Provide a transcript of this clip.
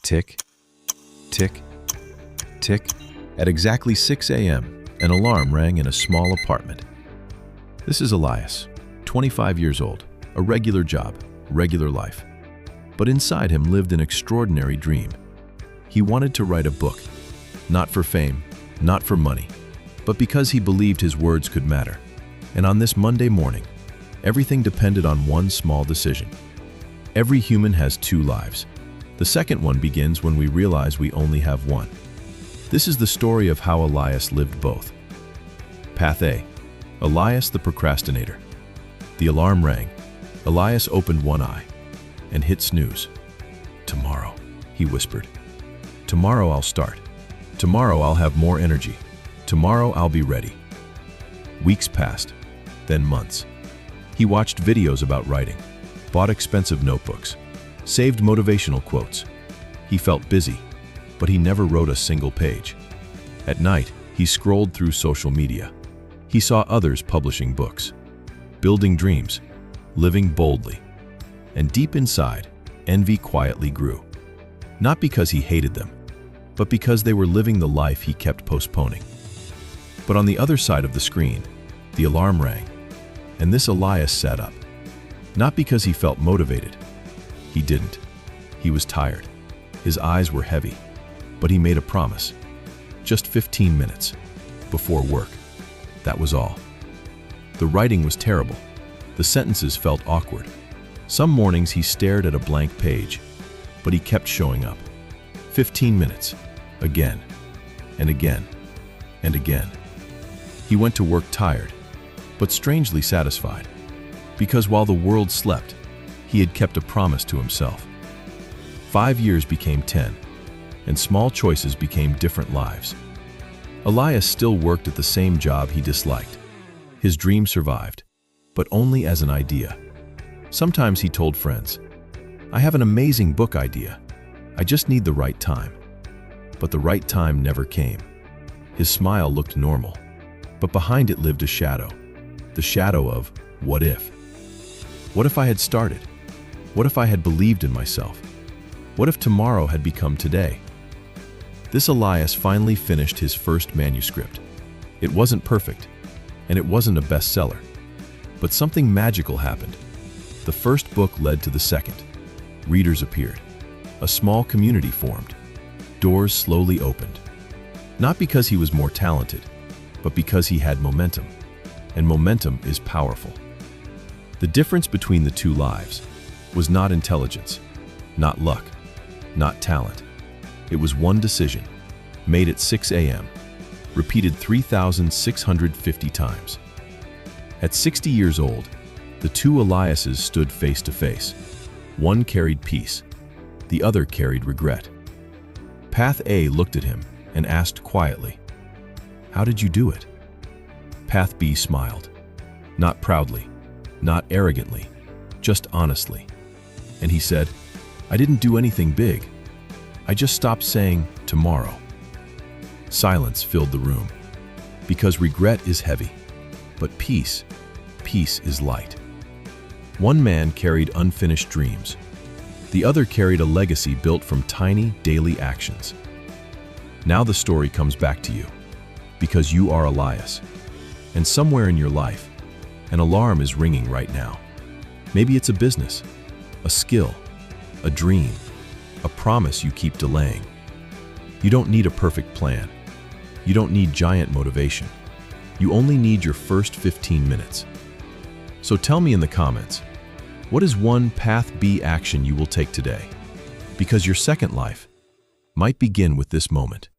Tick, tick, tick. At exactly 6 a.m., an alarm rang in a small apartment. This is Elias, 25 years old, a regular job, regular life. But inside him lived an extraordinary dream. He wanted to write a book, not for fame, not for money, but because he believed his words could matter. And on this Monday morning, everything depended on one small decision. Every human has two lives. The second one begins when we realize we only have one. This is the story of how Elias lived both. Path A. Elias the procrastinator. The alarm rang. Elias opened one eye and hit snooze. "Tomorrow," he whispered. "Tomorrow I'll start. Tomorrow I'll have more energy. Tomorrow I'll be ready." Weeks passed, then months. He watched videos about writing, bought expensive notebooks, saved motivational quotes. He felt busy, but he never wrote a single page. At night, he scrolled through social media. He saw others publishing books, building dreams, living boldly. And deep inside, envy quietly grew. Not because he hated them, but because they were living the life he kept postponing. But on the other side of the screen, the alarm rang, and this Elias sat up. Not because he felt motivated. He didn't. He was tired. His eyes were heavy, but he made a promise. Just 15 minutes before work. That was all. The writing was terrible. The sentences felt awkward. Some mornings he stared at a blank page, but he kept showing up. 15 minutes, again, and again, and again. He went to work tired, but strangely satisfied, because while the world slept, he had kept a promise to himself. 5 years became 10, and small choices became different lives. Elias still worked at the same job he disliked. His dream survived, but only as an idea. Sometimes he told friends, "I have an amazing book idea. I just need the right time." But the right time never came. His smile looked normal, but behind it lived a shadow. The shadow of, what if? What if I had started? What if I had believed in myself? What if tomorrow had become today? This Elias finally finished his first manuscript. It wasn't perfect, and it wasn't a bestseller. But something magical happened. The first book led to the second. Readers appeared. A small community formed. Doors slowly opened. Not because he was more talented, but because he had momentum. And momentum is powerful. The difference between the two lives was not intelligence, not luck, not talent. It was one decision, made at 6 a.m., repeated 3,650 times. At 60 years old, the two Eliases stood face to face. One carried peace, the other carried regret. Path A looked at him and asked quietly, "How did you do it?" Path B smiled, not proudly, not arrogantly, just honestly. And he said, "I didn't do anything big. I just stopped saying tomorrow." Silence filled the room, because regret is heavy, but peace is light. One man carried unfinished dreams. The other carried a legacy built from tiny daily actions. Now the story comes back to you, because you are Elias. And somewhere in your life, an alarm is ringing right now. Maybe it's a business, a skill, a dream, a promise you keep delaying. You don't need a perfect plan. You don't need giant motivation. You only need your first 15 minutes. So tell me in the comments, what is one Path B action you will take today? Because your second life might begin with this moment.